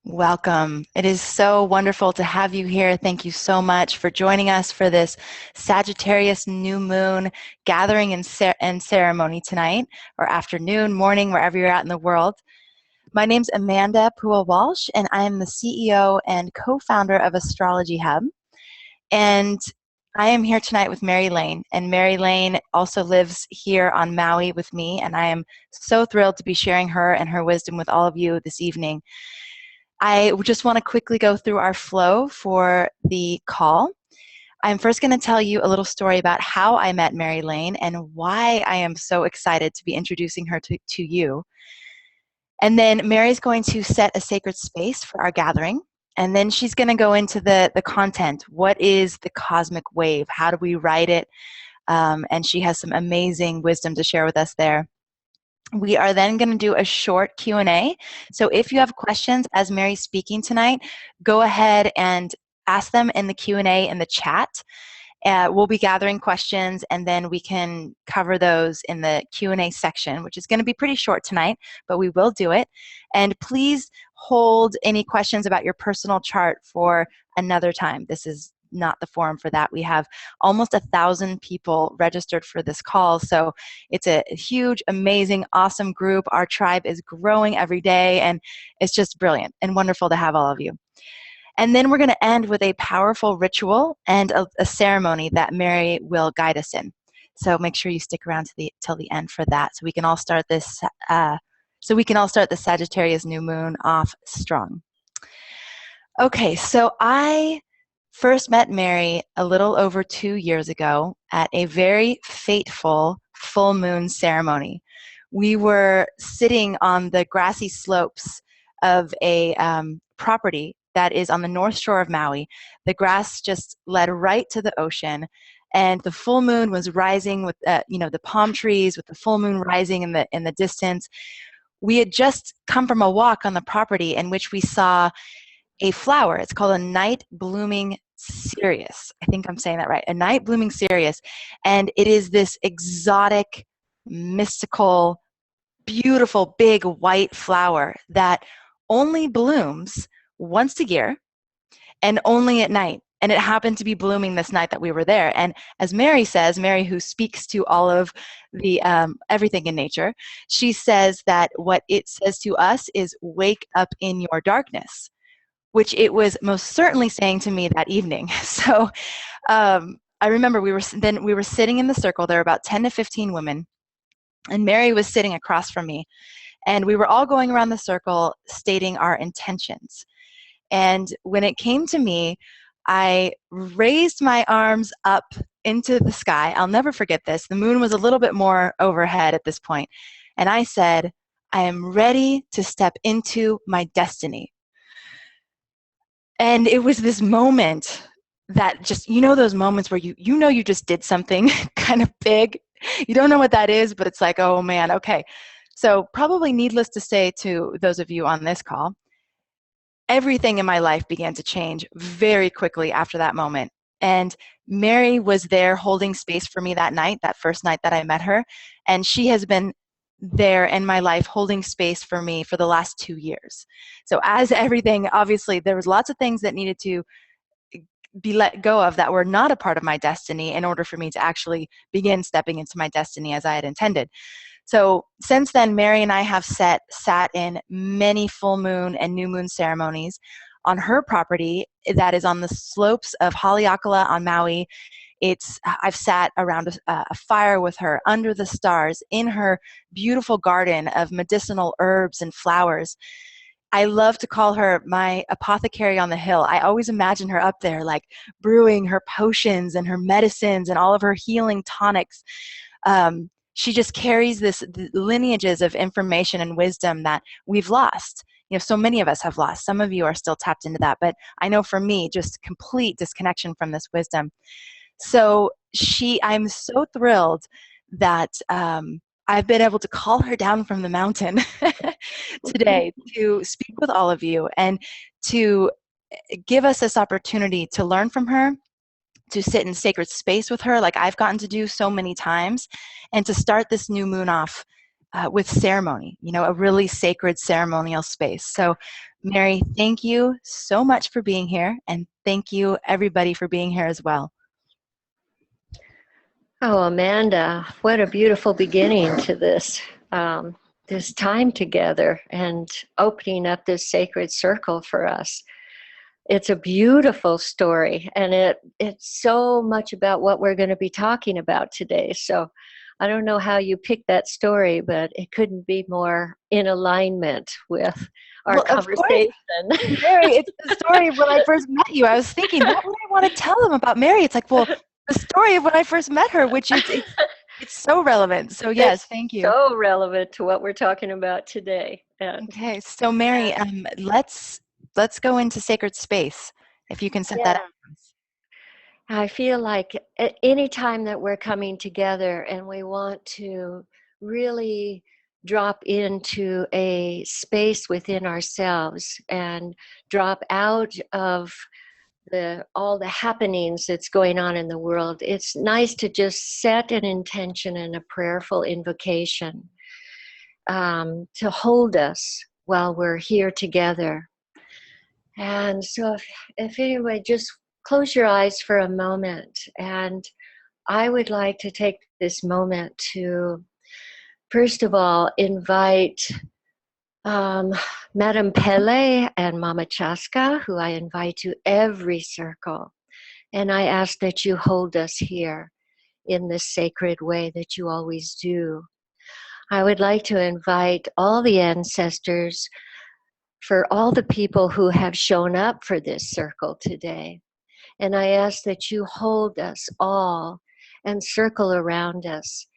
Welcome. It is so wonderful to have you here. Thank you so much for joining us for this Sagittarius new moon gathering and ceremony tonight, or afternoon, morning, wherever you're at in the world. My name's Amanda Walsh, and I am the CEO and co-founder of Astrology Hub. And I am here tonight with Mary Lane, and Mary Lane also lives here on Maui with me, and I am so thrilled to be sharing her and her wisdom with all of you this evening. I just want to quickly go through our flow for the call. I'm first going to tell you a little story about how I met Mary Lane and why I am so excited to be introducing her to you. And then Mary's going to set a sacred space for our gathering. And then she's going to go into the content. What is the cosmic wave? How do we write it? And she has some amazing wisdom to share with us there. We are then going to do a short Q&A. So if you have questions as Mary's speaking tonight, go ahead and ask them in the Q&A in the chat. We'll be gathering questions, and then we can cover those in the Q&A section, which is going to be pretty short tonight, but we will do it. And please hold any questions about your personal chart for another time. This is not the forum for that. We have almost 1,000 people registered for this call, so it's a huge, amazing, awesome group. Our tribe is growing every day, and it's just brilliant and wonderful to have all of you. And then we're going to end with a powerful ritual and a ceremony that Mary will guide us in. So make sure you stick around till the end for that, so we can all start this. The Sagittarius new moon off strong. Okay, so I first met Mary a little over 2 years ago at a very fateful full moon ceremony. We were sitting on the grassy slopes of a property that is on the north shore of Maui. The grass just led right to the ocean, and the full moon was rising with the palm trees, with the full moon rising in the distance. We had just come from a walk on the property in which we saw a flower. It's called a night blooming cereus. I think I'm saying that right. A night blooming cereus. And it is this exotic, mystical, beautiful, big white flower that only blooms once a year and only at night. And it happened to be blooming this night that we were there. And as Mary says, Mary, who speaks to all of the everything in nature, she says that what it says to us is wake up in your darkness, which it was most certainly saying to me that evening. So I remember we were sitting in the circle. There were about 10 to 15 women, and Mary was sitting across from me. And we were all going around the circle stating our intentions. And when it came to me, I raised my arms up into the sky. I'll never forget this. The moon was a little bit more overhead at this point. And I said, I am ready to step into my destiny. And it was this moment that just, those moments where you just did something kind of big. You don't know what that is, but it's like, oh man, okay. So probably needless to say to those of you on this call, everything in my life began to change very quickly after that moment. And Mary was there holding space for me that night, that first night that I met her. And she has been there in my life holding space for me for the last 2 years. So as everything, obviously, there was lots of things that needed to be let go of that were not a part of my destiny in order for me to actually begin stepping into my destiny as I had intended. So since then, Mary and I have sat in many full moon and new moon ceremonies on her property that is on the slopes of Haleakala on Maui. I've sat around a fire with her under the stars in her beautiful garden of medicinal herbs and flowers. I love to call her my apothecary on the hill. I always imagine her up there like brewing her potions and her medicines and all of her healing tonics. She just carries the lineages of information and wisdom that we've lost. So many of us have lost. Some of you are still tapped into that, but I know for me, just complete disconnection from this wisdom. So I'm so thrilled that I've been able to call her down from the mountain today to speak with all of you and to give us this opportunity to learn from her, to sit in sacred space with her like I've gotten to do so many times, and to start this new moon off with ceremony, a really sacred ceremonial space. So, Mary, thank you so much for being here, and thank you everybody for being here as well. Oh, Amanda, what a beautiful beginning to this this time together and opening up this sacred circle for us. It's a beautiful story, and it's so much about what we're going to be talking about today. So I don't know how you picked that story, but it couldn't be more in alignment with our conversation. Of course, Mary, it's the story of when I first met you. I was thinking, what would I want to tell them about Mary? It's like, well, the story of when I first met her, which it's so relevant. So yes, thank you. So relevant to what we're talking about today. Okay, so Mary, let's go into sacred space. If you can set that up. I feel like any time that we're coming together and we want to really drop into a space within ourselves and drop out of all the happenings that's going on in the world, it's nice to just set an intention and a prayerful invocation to hold us while we're here together. And so if anyway, just close your eyes for a moment. And I would like to take this moment to, first of all, invite Madame Pele and Mama Chaska, who I invite to every circle. And I ask that you hold us here in this sacred way that you always do. I would like to invite all the ancestors, for all the people who have shown up for this circle today. And I ask that you hold us all and circle around us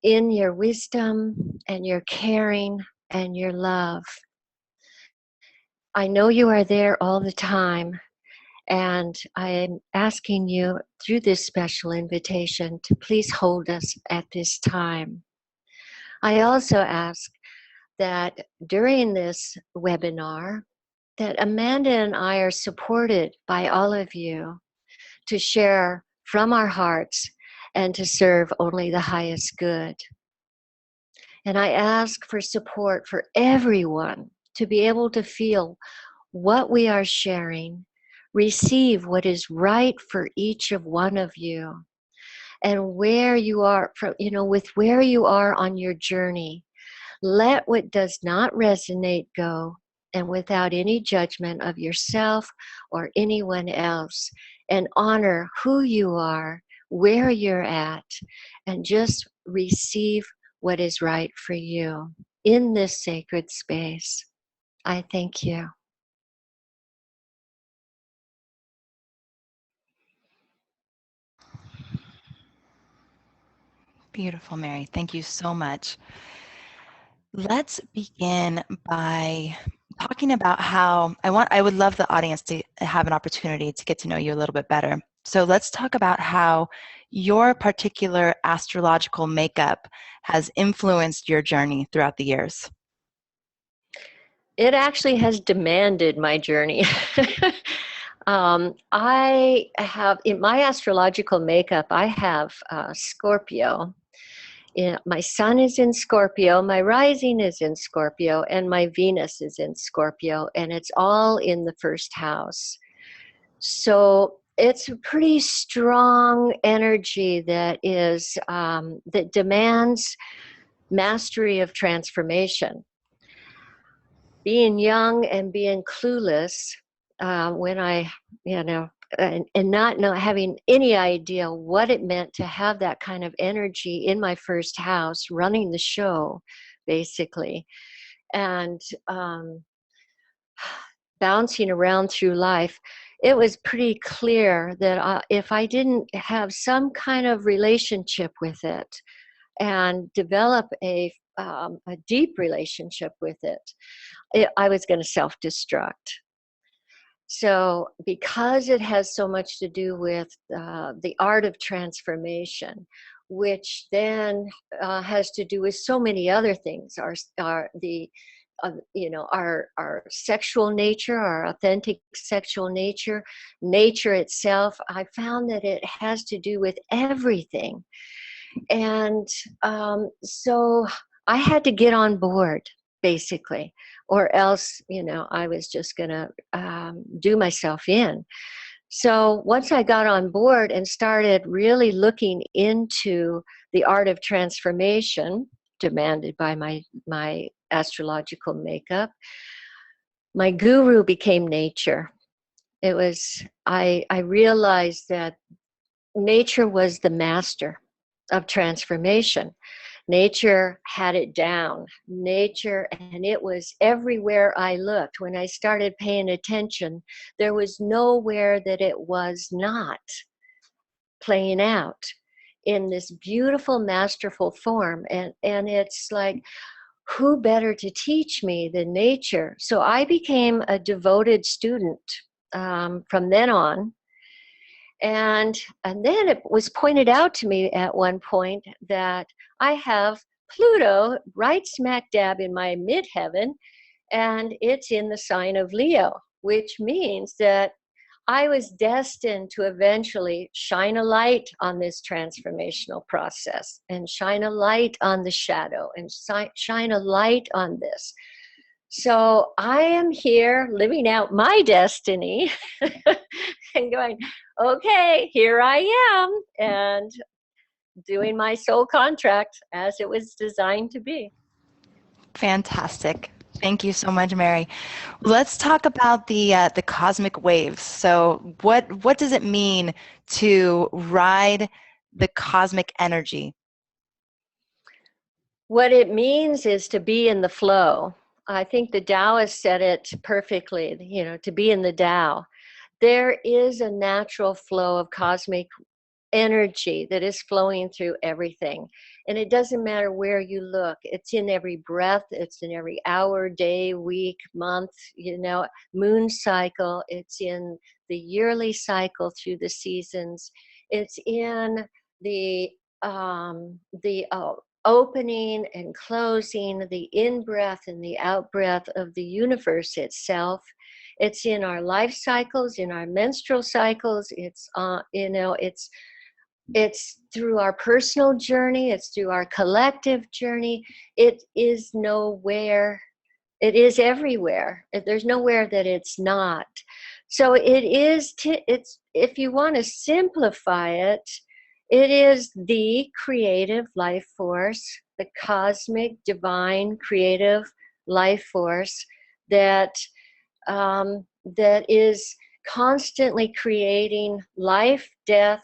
in your wisdom and your caring and your love. I know you are there all the time, and I am asking you through this special invitation to please hold us at this time. I also ask that during this webinar, that Amanda and I are supported by all of you to share from our hearts and to serve only the highest good. And I ask for support for everyone to be able to feel what we are sharing, receive what is right for each of one of you, and where you are, with where you are on your journey. Let what does not resonate go, and without any judgment of yourself or anyone else, and honor who you are, where you're at, and just receive what is right for you in this sacred space. I thank you. Beautiful, Mary. Thank you so much. Let's begin by talking about how I would love the audience to have an opportunity to get to know you a little bit better. So let's talk about how your particular astrological makeup has influenced your journey throughout the years. It actually has demanded my journey. I have, in my astrological makeup, I have Scorpio. My sun is in Scorpio, my rising is in Scorpio, and my Venus is in Scorpio, and it's all in the first house. So it's a pretty strong energy that is that demands mastery of transformation. Being young and being clueless, when I, and not having any idea what it meant to have that kind of energy in my first house, running the show, basically, and bouncing around through life, it was pretty clear that if I didn't have some kind of relationship with it and develop a deep relationship with it, I was going to self-destruct. So because it has so much to do with the art of transformation, which then has to do with so many other things, our sexual nature, our authentic sexual nature, nature itself, I found that it has to do with everything. And so I had to get on board, basically, or else, I was just going to do myself in. So once I got on board and started really looking into the art of transformation demanded by my astrological makeup, my guru became nature. I realized that nature was the master of transformation. Nature had it down. Nature, and it was everywhere I looked. When I started paying attention, there was nowhere that it was not playing out in this beautiful, masterful form. And it's like, who better to teach me than nature? So I became a devoted student from then on. And then it was pointed out to me at one point that I have Pluto right smack dab in my midheaven, and it's in the sign of Leo, which means that I was destined to eventually shine a light on this transformational process and shine a light on the shadow and shine a light on this. So I am here living out my destiny and going, okay, here I am, and doing my soul contract as it was designed to be. Fantastic. Thank you so much, Mary. Let's talk about the cosmic waves. So what does it mean to ride the cosmic energy? What it means is to be in the flow. I think the Taoists said it perfectly, to be in the Tao. There is a natural flow of cosmic energy that is flowing through everything. And it doesn't matter where you look. It's in every breath. It's in every hour, day, week, month, moon cycle. It's in the yearly cycle through the seasons. It's in the opening and closing, the in-breath and the out-breath of the universe itself. It's in our life cycles, in our menstrual cycles. It's through our personal journey. It's through our collective journey. It is nowhere. It is everywhere. There's nowhere that it's not. So it is. It's, if you want to simplify it, it is the creative life force, the cosmic, divine, creative life force that that is constantly creating life, death,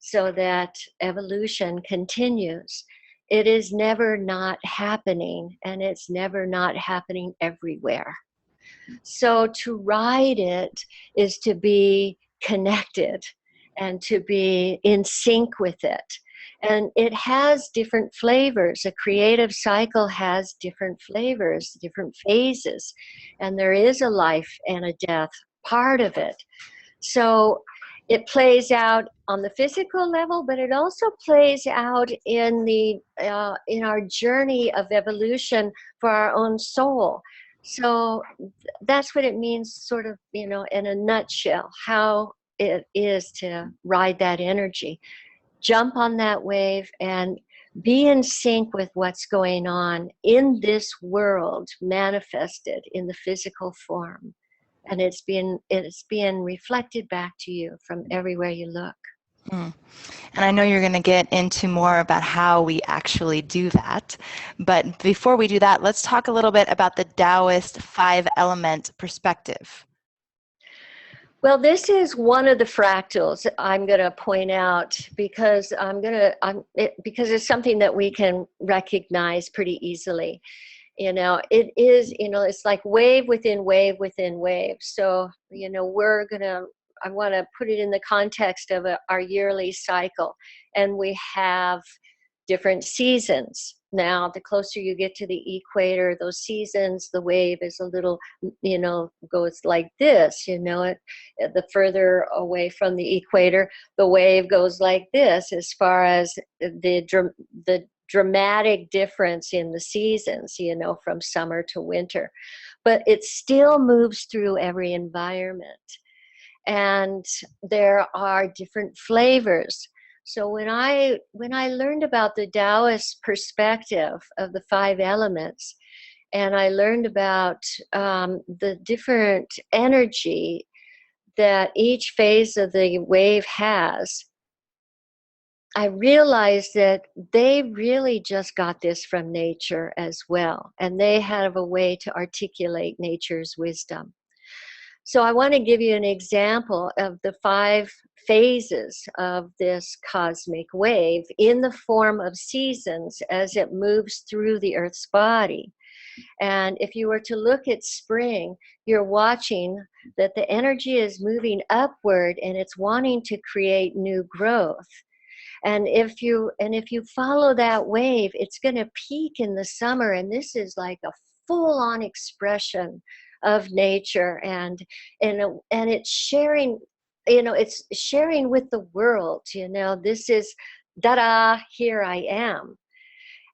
so that evolution continues. It is never not happening, and it's never not happening everywhere. So to ride it is to be connected and to be in sync with it. And it has different flavors. A creative cycle has different flavors, different phases. And there is a life and a death part of it. So it plays out on the physical level, but it also plays out in in our journey of evolution for our own soul. So that's what it means, sort of, in a nutshell, how it is to ride that energy. Jump on that wave and be in sync with what's going on in this world manifested in the physical form. And it's being reflected back to you from everywhere you look. Mm. And I know you're going to get into more about how we actually do that. But before we do that, let's talk a little bit about the Taoist 5-element perspective. Well, this is one of the fractals I'm going to point out because because it's something that we can recognize pretty easily. It is, it's like wave within wave within wave. So, I want to put it in the context of our yearly cycle, and we have different seasons. Now, the closer you get to the equator, those seasons, the wave is a little, goes like this, the further away from the equator, the wave goes like this, as far as the dramatic difference in the seasons, from summer to winter. But it still moves through every environment. And there are different flavors. So when I learned about the Taoist perspective of the five elements, and I learned about the different energy that each phase of the wave has, I realized that they really just got this from nature as well, and they have a way to articulate nature's wisdom. So I want to give you an example of the five phases of this cosmic wave in the form of seasons as it moves through the Earth's body. And if you were to look at spring, you're watching that the energy is moving upward and it's wanting to create new growth. And if you follow that wave, it's going to peak in the summer, and this is like a full-on expression of nature, and it's sharing, it's sharing with the world. This is, da-da, here I am.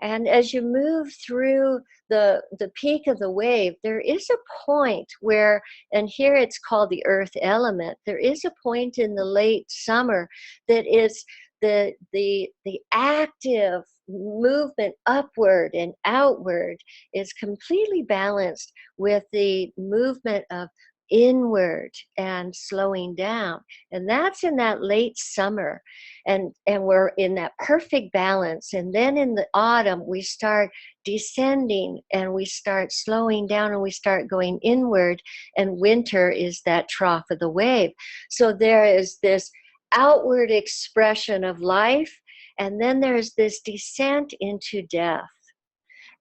And as you move through the peak of the wave, there is a point where, and here it's called the earth element, there is a point in the late summer that is the active movement upward and outward is completely balanced with the movement of inward and slowing down. And that's in that late summer, and we're in that perfect balance. And then in the autumn we start descending and we start slowing down and we start going inward, and winter is that trough of the wave. So there is this outward expression of life, and then there's this descent into death.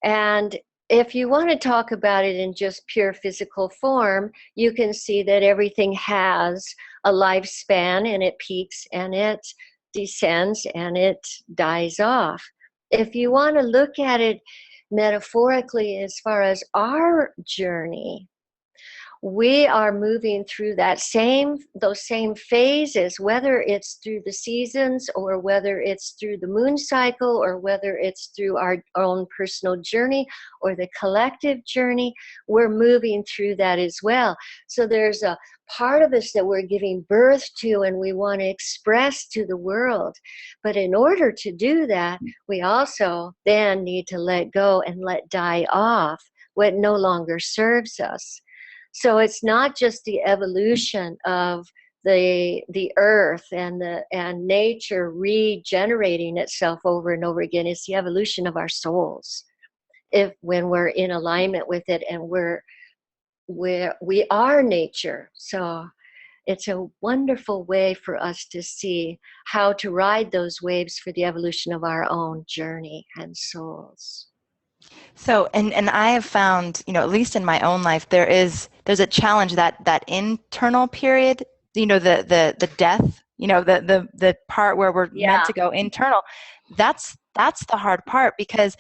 And if you want to talk about it in just pure physical form, you can see that everything has a lifespan, and it peaks and it descends and it dies off. If you want to look at it metaphorically as far as our journey, we are moving through those same phases, whether it's through the seasons or whether it's through the moon cycle or whether it's through our own personal journey or the collective journey. We're moving through that as well. So there's a part of us that we're giving birth to and we want to express to the world. But in order to do that, we also then need to let go and let die off what no longer serves us. So it's not just the evolution of the earth and nature regenerating itself over and over again. It's the evolution of our souls. When we're in alignment with it, and we are nature. So it's a wonderful way for us to see how to ride those waves for the evolution of our own journey and souls. So, and I have found, at least in my own life, there's a challenge that internal period, the death, the part where we're meant to go internal. That's the hard part, because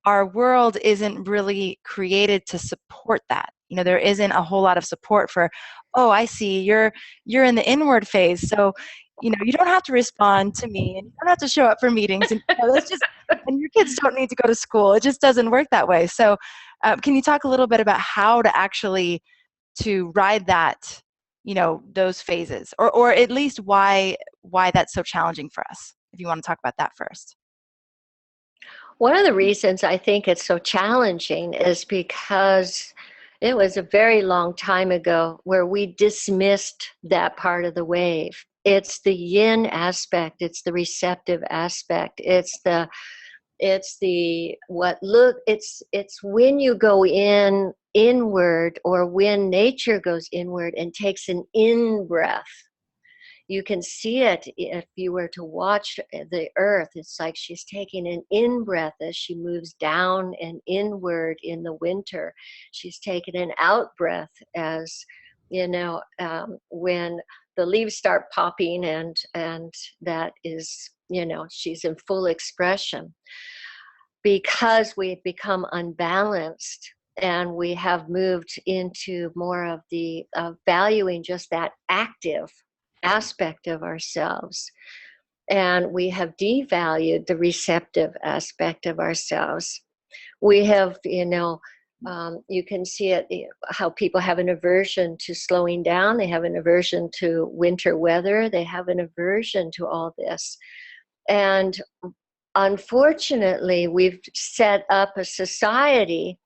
our world isn't really created to support that. There isn't a whole lot of support for, oh, I see you're in the inward phase, so you don't have to respond to me, and you don't have to show up for meetings, and that's just, and your kids don't need to go to school. It just doesn't work that way. So can you talk a little bit about how to actually to ride that, those phases, or at least why that's so challenging for us, if you want to talk about that first? One of the reasons I think it's so challenging is because it was a very long time ago where we dismissed that part of the wave. It's the yin aspect, it's the receptive aspect, it's when you go inward, or when nature goes inward and takes an in breath. You can see it if you were to watch the earth. It's like she's taking an in breath as she moves down and inward in the winter. She's taking an out breath as, when the leaves start popping, and that is, she's in full expression. Because we've become unbalanced, and we have moved into more of the valuing just that active aspect of ourselves, and we have devalued the receptive aspect of ourselves. We have, you can see it, how people have an aversion to slowing down. They have an aversion to winter weather. They have an aversion to all this. And unfortunately, we've set up a society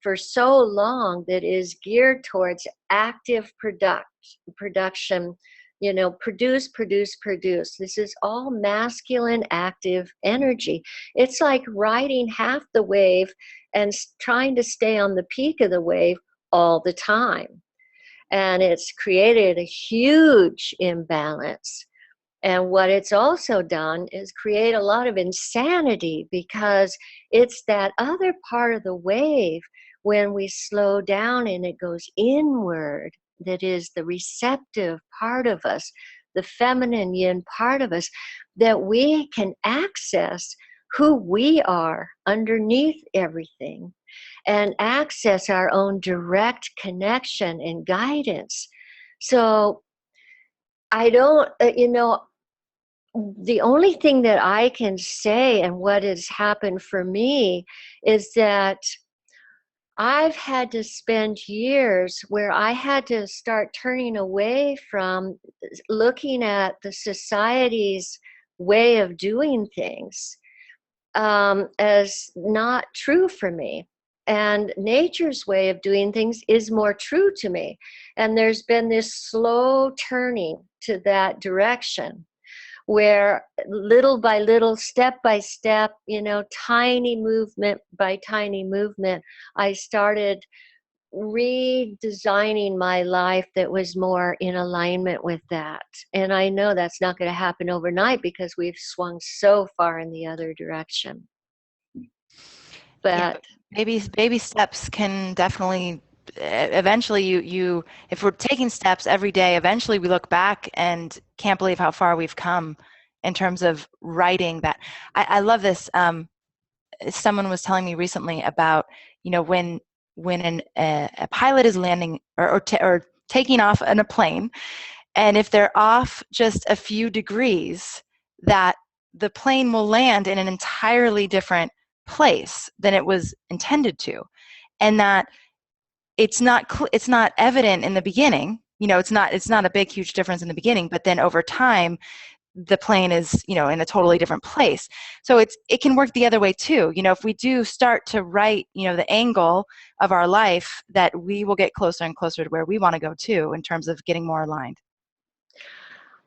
for so long that is geared towards active production, produce, produce, produce. This is all masculine active energy. It's like riding half the wave and trying to stay on the peak of the wave all the time. And it's created a huge imbalance. And what it's also done is create a lot of insanity, because it's that other part of the wave, when we slow down and it goes inward, that is the receptive part of us, the feminine yin part of us, that we can access who we are underneath everything and access our own direct connection and guidance. So I don't, the only thing that I can say, and what has happened for me, is that I've had to spend years where I had to start turning away from looking at the society's way of doing things as not true for me. And nature's way of doing things is more true to me. And there's been this slow turning to that direction, where little by little, step by step, tiny movement by tiny movement, I started redesigning my life that was more in alignment with that. And I know that's not going to happen overnight, because we've swung so far in the other direction. Yeah, But baby steps can definitely, eventually you if we're taking steps every day, eventually we look back and can't believe how far we've come in terms of writing that. I love this. Someone was telling me recently about, when a pilot is landing or taking off in a plane, and if they're off just a few degrees, that the plane will land in an entirely different place than it was intended to, and that it's not evident in the beginning. It's not a big huge difference in the beginning, but then over time the plane is, in a totally different place. So it can work the other way too. If we do start to write, the angle of our life, that we will get closer and closer to where we want to go too, in terms of getting more aligned.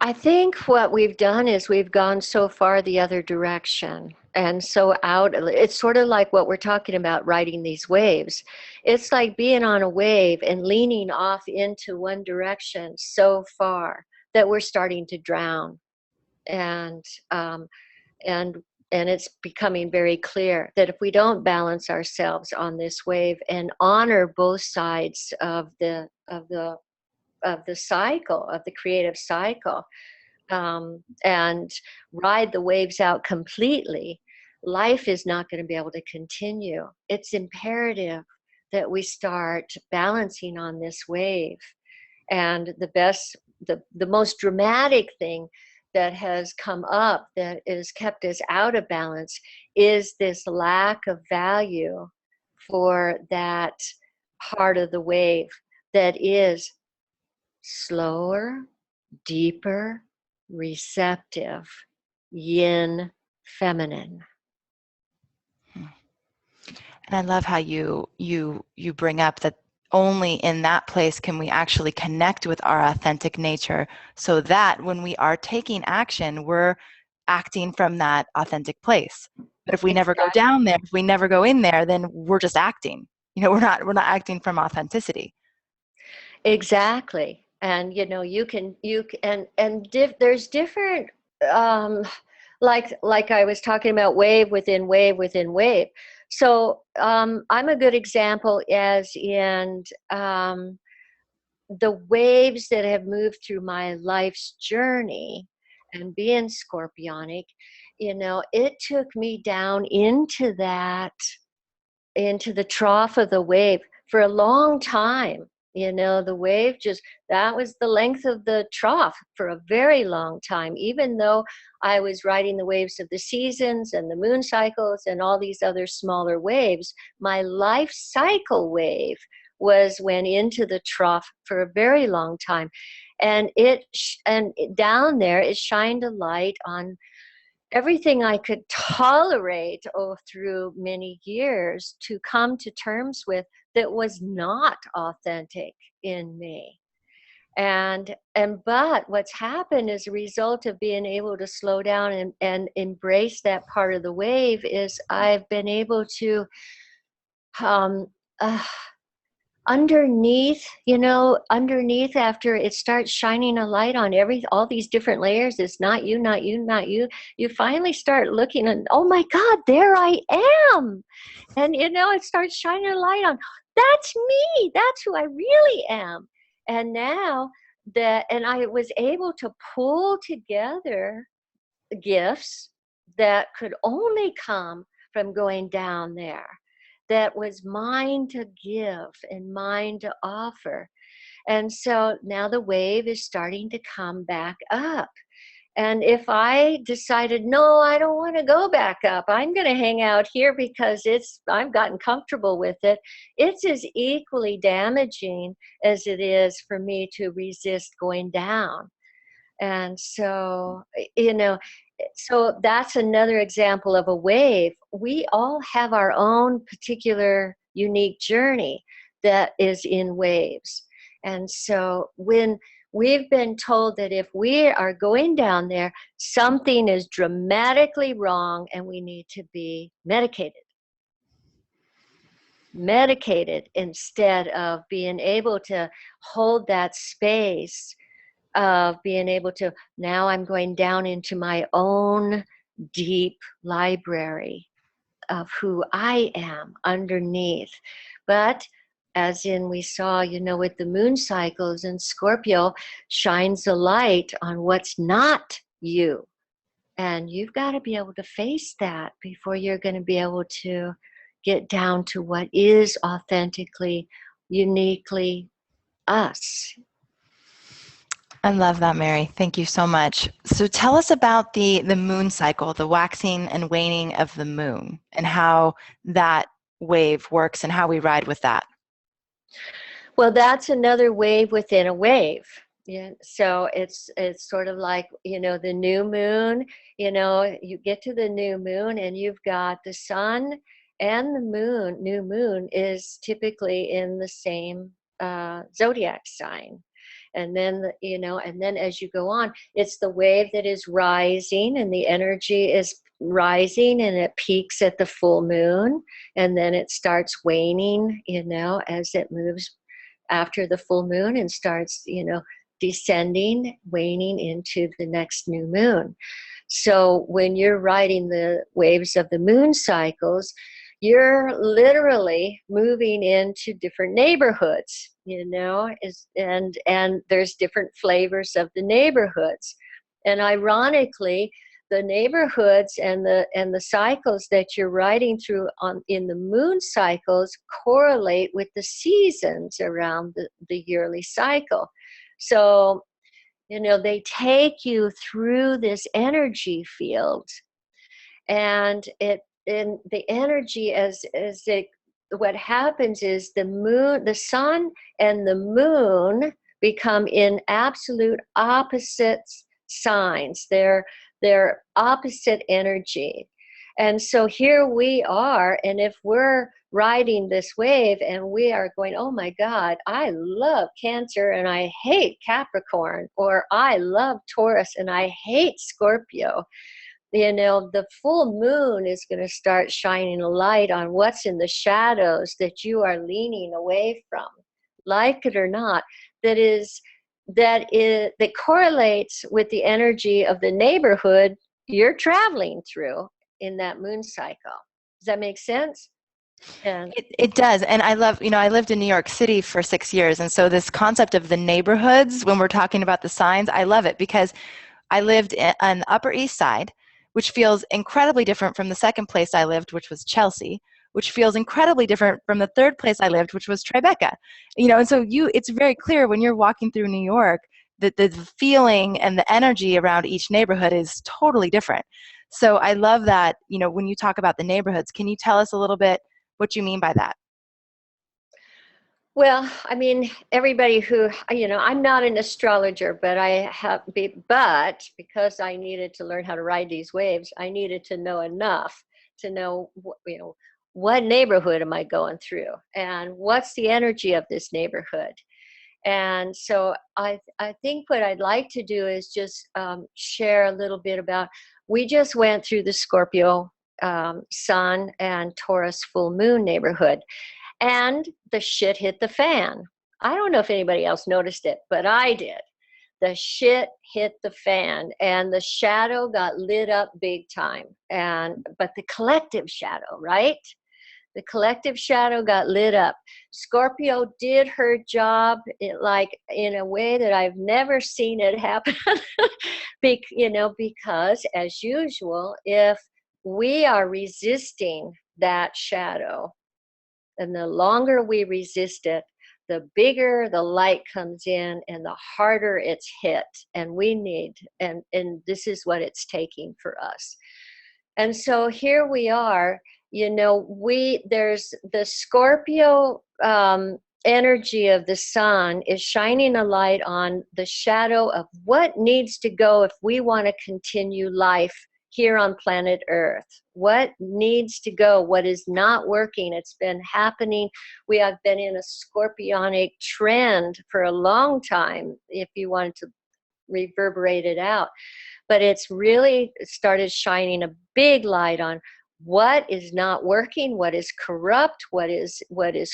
I think what we've done is we've gone so far the other direction, and so out. It's sort of like what we're talking about, riding these waves. It's like being on a wave and leaning off into one direction so far that we're starting to drown. And um, and and it's becoming very clear that if we don't balance ourselves on this wave and honor both sides of the cycle, of the creative cycle, and ride the waves out completely, life is not going to be able to continue. It's imperative that we start balancing on this wave. And the most dramatic thing that has come up that has kept us out of balance is this lack of value for that part of the wave that is slower, deeper, receptive, yin, feminine. And I love how you bring up that only in that place can we actually connect with our authentic nature, so that when we are taking action, we're acting from that authentic place. But if we never go Exactly. down there, if we never go in there, then we're just acting. We're not acting from authenticity. Exactly. And there's different, um, like I was talking about, wave within wave within wave. So I'm a good example, as in the waves that have moved through my life's journey, and being scorpionic, it took me down into the trough of the wave for a long time. The wave just, that was the length of the trough for a very long time, even though I was riding the waves of the seasons and the moon cycles and all these other smaller waves. My life cycle wave went into the trough for a very long time. And down there, it shined a light on everything I could tolerate through many years to come to terms with that was not authentic in me. But what's happened as a result of being able to slow down and embrace that part of the wave is I've been able to um, uh, underneath after it starts shining a light on all these different layers. It's not you, not you, not you. You finally start looking and, oh my God, there I am. And it starts shining a light on, that's me, that's who I really am. And now and I was able to pull together gifts that could only come from going down there, that was mine to give and mine to offer. And so now the wave is starting to come back up. And if I decided, no, I don't want to go back up, I'm going to hang out here because I've gotten comfortable with it, it's as equally damaging as it is for me to resist going down. And so, so that's another example of a wave. We all have our own particular unique journey that is in waves. And so when we've been told that if we are going down there, something is dramatically wrong and we need to be medicated instead of being able to hold that space of being able to, now I'm going down into my own deep library of who I am underneath. But as in we saw, with the moon cycles, and Scorpio shines a light on what's not you. And you've got to be able to face that before you're going to be able to get down to what is authentically, uniquely us. I love that, Mary. Thank you so much. So tell us about the moon cycle, the waxing and waning of the moon, and how that wave works and how we ride with that. Well, that's another wave within a wave. Yeah. So it's sort of like, the new moon, you get to the new moon and you've got the sun and the moon. New moon is typically in the same zodiac sign. And then, and then as you go on, it's the wave that is rising and the energy is rising and it peaks at the full moon. And then it starts waning, as it moves after the full moon and starts, descending, waning into the next new moon. So when you're riding the waves of the moon cycles, you're literally moving into different neighborhoods, and there's different flavors of the neighborhoods. And ironically, the neighborhoods and the cycles that you're riding through in the moon cycles correlate with the seasons around the yearly cycle. So, they take you through this energy field, and the energy what happens is the sun and the moon become in absolute opposite signs. They're opposite energy. And so here we are, and if we're riding this wave and we are going, oh my God, I love Cancer and I hate Capricorn, or I love Taurus and I hate Scorpio, the full moon is going to start shining a light on what's in the shadows that you are leaning away from, like it or not. That correlates with the energy of the neighborhood you're traveling through in that moon cycle. Does that make sense? And It does. And I love, I lived in New York City for 6 years. And so this concept of the neighborhoods, when we're talking about the signs, I love it because I lived on the Upper East Side, which feels incredibly different from the second place I lived, which was Chelsea, which feels incredibly different from the third place I lived, which was Tribeca. And so it's very clear when you're walking through New York that the feeling and the energy around each neighborhood is totally different. So I love that, when you talk about the neighborhoods, can you tell us a little bit what you mean by that? Well, I mean, everybody who, I'm not an astrologer, but but because I needed to learn how to ride these waves, I needed to know enough to know, what neighborhood am I going through and what's the energy of this neighborhood. And so I think what I'd like to do is just share a little bit about, we just went through the Scorpio sun and Taurus full moon neighborhood, and the shit hit the fan. I don't know if anybody else noticed it, but I did. The shit hit the fan and the shadow got lit up big time. But the collective shadow, right? The collective shadow got lit up. Scorpio did her job in a way that I've never seen it happen. Because as usual, if we are resisting that shadow, and the longer we resist it, the bigger the light comes in and the harder it's hit. And this is what it's taking for us. And so here we are, there's the Scorpio energy of the sun is shining a light on the shadow of what needs to go if we want to continue life here on planet Earth. What needs to go? What is not working? It's been happening. We have been in a scorpionic trend for a long time, if you wanted to reverberate it out. But it's really started shining a big light on what is not working, what is corrupt, what is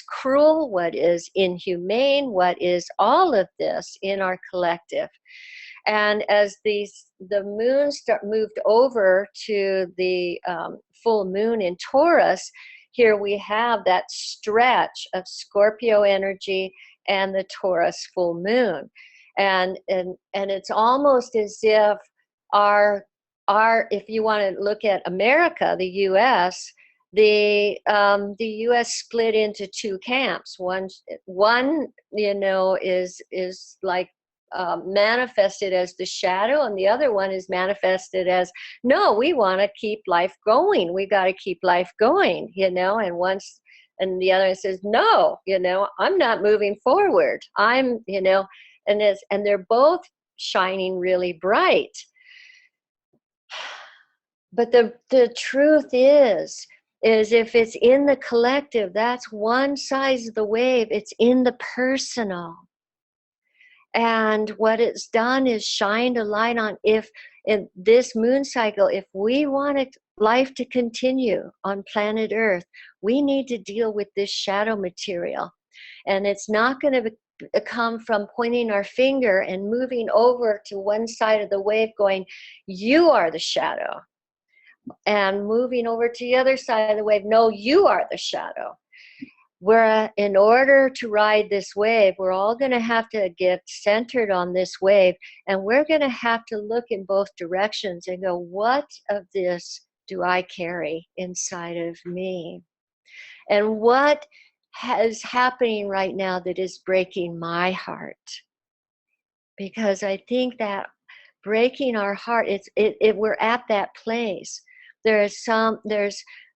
cruel, what is inhumane, what is all of this in our collective. And as the moon moved over to the full moon in Taurus, here we have that stretch of Scorpio energy and the Taurus full moon. And it's almost as if our if you want to look at America, the U.S., the U.S. split into two camps. One is like manifested as the shadow, and the other one is manifested as, no, we want to keep life going. We got to keep life going, and the other says, no, I'm not moving forward. And they're both shining really bright. But the truth is if it's in the collective, that's one side of the wave. It's in the personal. And what it's done is shined a light on, if in this moon cycle, if we wanted life to continue on planet Earth, we need to deal with this shadow material. And it's not going to come from pointing our finger and moving over to one side of the wave going, you are the shadow. And moving over to the other side of the wave, no, you are the shadow. In order to ride this wave, we're all going to have to get centered on this wave, and we're going to have to look in both directions and go, what of this do I carry inside of me? And what is happening right now that is breaking my heart? Because I think that breaking our heart, we're at that place. There's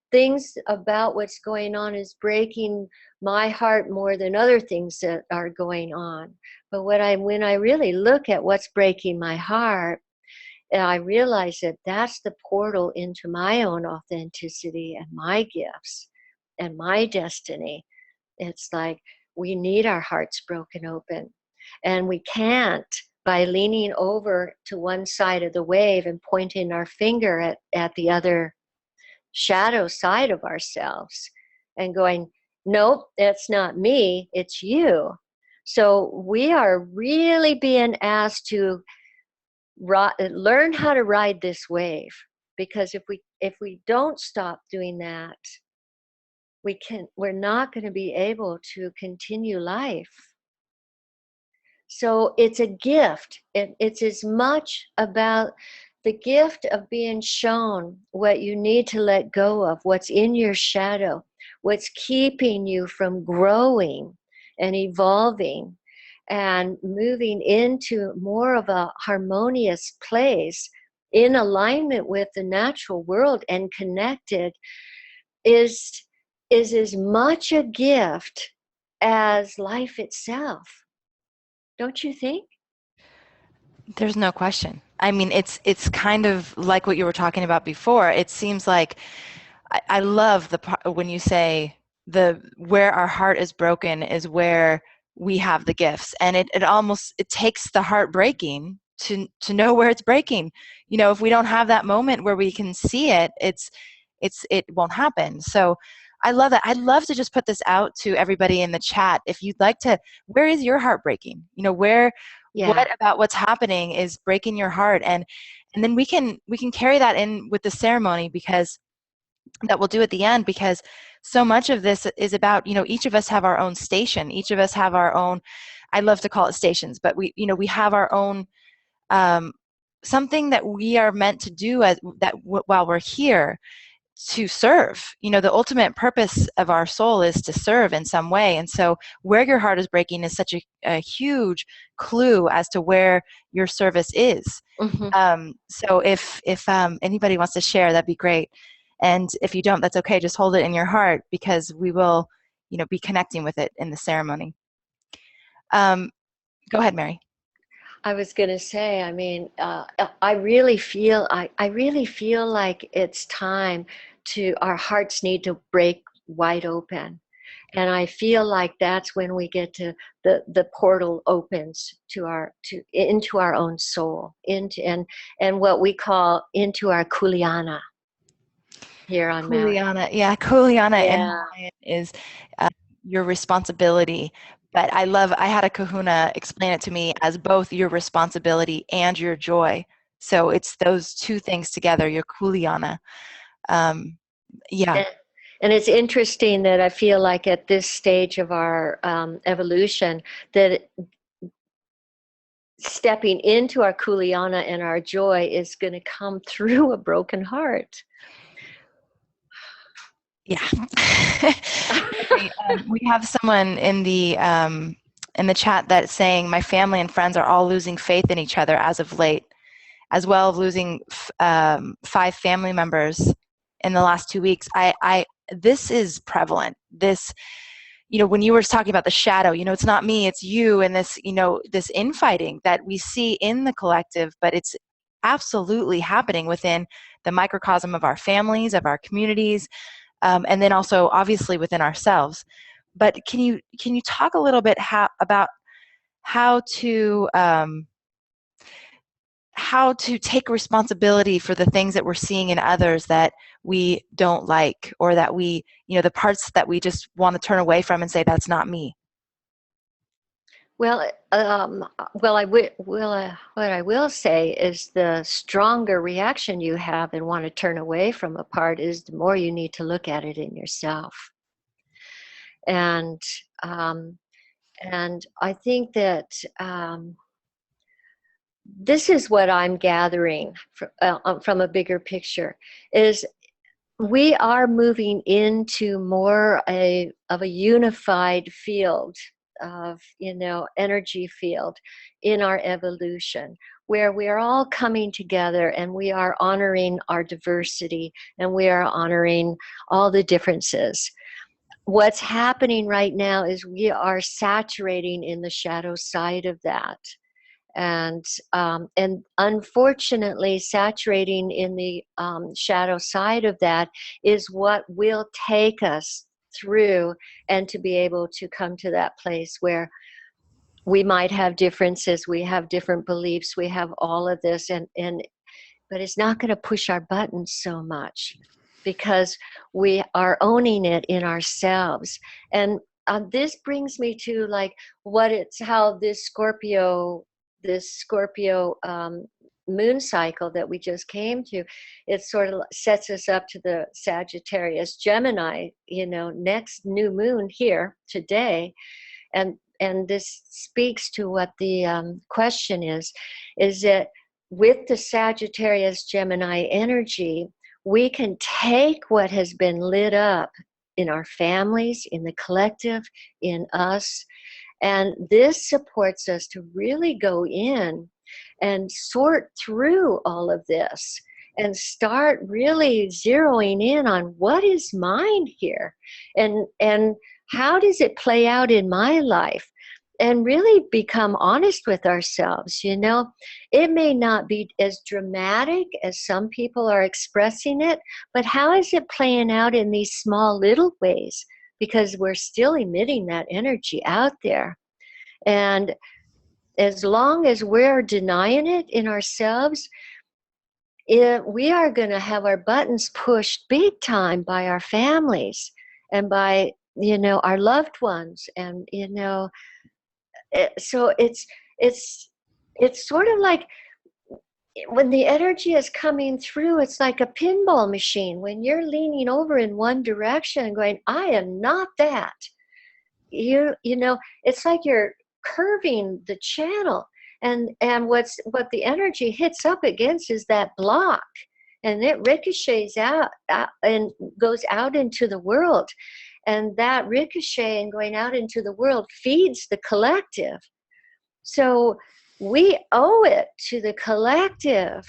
things about what's going on is breaking my heart more than other things that are going on. But when I really look at what's breaking my heart, and I realize that that's the portal into my own authenticity and my gifts and my destiny. It's like we need our hearts broken open. And we can't by leaning over to one side of the wave and pointing our finger at the other shadow side of ourselves and going, nope, that's not me, it's you. So we are really being asked to learn how to ride this wave, because if we don't stop doing that, we're not going to be able to continue life. So it's a gift. It's as much about the gift of being shown what you need to let go of, what's in your shadow, what's keeping you from growing and evolving and moving into more of a harmonious place in alignment with the natural world and connected, is as much a gift as life itself. Don't you think? There's no question. I mean, it's kind of like what you were talking about before. It seems like I love the part when you say the where our heart is broken is where we have the gifts, and it almost it takes the heart breaking to know where it's breaking. You know, if we don't have that moment where we can see it, it won't happen. So I love that. I'd love to just put this out to everybody in the chat. If you'd like to, where is your heart breaking? You know, where Yeah. what about what's happening is breaking your heart, and then we can carry that in with the ceremony because that we'll do at the end, because so much of this is about, you know, each of us have our own station, each of us have our own, I love to call it stations, but we, you know, we have our own um, something that we are meant to do as that while we're here to serve. You know, the ultimate purpose of our soul is to serve in some way, and so where your heart is breaking is such a huge clue as to where your service is. Hmm. So if anybody wants to share, that'd be great. And if you don't, that's okay. Just hold it in your heart because we will, you know, be connecting with it in the ceremony. Um, Go ahead, Mary. I was going to say, I mean, I really feel like it's time to, our hearts need to break wide open. And I feel like that's when we get to the portal opens to into our own soul, into, and what we call into our kuleana here on Maui. Kuleana, yeah, Kuleana in Yeah. Hawaiian is uh, your responsibility. But I had a kahuna explain it to me as both your responsibility and your joy. So it's those two things together, your Kuleana. Um, yeah, And, and it's interesting that I feel like at this stage of our evolution, that stepping into our kuleana and our joy is going to come through a broken heart. yeah. We have someone in the chat that's saying my family and friends are all losing faith in each other as of late, as well as losing 5 family members in the last 2 weeks. This is prevalent. This, you know, when you were talking about the shadow, you know, it's not me, it's you, and this, you know, this infighting that we see in the collective, but it's absolutely happening within the microcosm of our families, of our communities, and then also obviously within ourselves. But can you talk a little bit about how to how to take responsibility for the things that we're seeing in others that we don't like, or that we, you know, the parts that we just want to turn away from and say that's not me. Well, what I will say is the stronger reaction you have and want to turn away from a part is the more you need to look at it in yourself. And um, and I think that this is what I'm gathering from a bigger picture is we are moving into more of a unified field of, you know, energy field in our evolution, where we are all coming together and we are honoring our diversity and we are honoring all the differences. What's happening right now is we are saturating in the shadow side of that, and unfortunately saturating in the shadow side of that is what will take us through and to be able to come to that place where we might have differences, we have different beliefs, we have all of this, and but it's not going to push our buttons so much because we are owning it in ourselves. And this brings me to like what it's how this Scorpio moon cycle that we just came to, it sort of sets us up to the Sagittarius Gemini, you know, next new moon here today. And this speaks to what the question is that with the Sagittarius Gemini energy, we can take what has been lit up in our families, in the collective, in us, and this supports us to really go in and sort through all of this and start really zeroing in on what is mine here. And how does it play out in my life? And really become honest with ourselves. It may not be as dramatic as some people are expressing it, but how is it playing out in these small little ways? Because we're still emitting that energy out there. And as long as we're denying it in ourselves, we are going to have our buttons pushed big time by our families and by, our loved ones. And, so it's sort of like when the energy is coming through, it's like a pinball machine. When you're leaning over in one direction and going, I am not that, it's like you're curving the channel, and what the energy hits up against is that block, and it ricochets out and goes out into the world, and that ricochet and going out into the world feeds the collective. So we owe it to the collective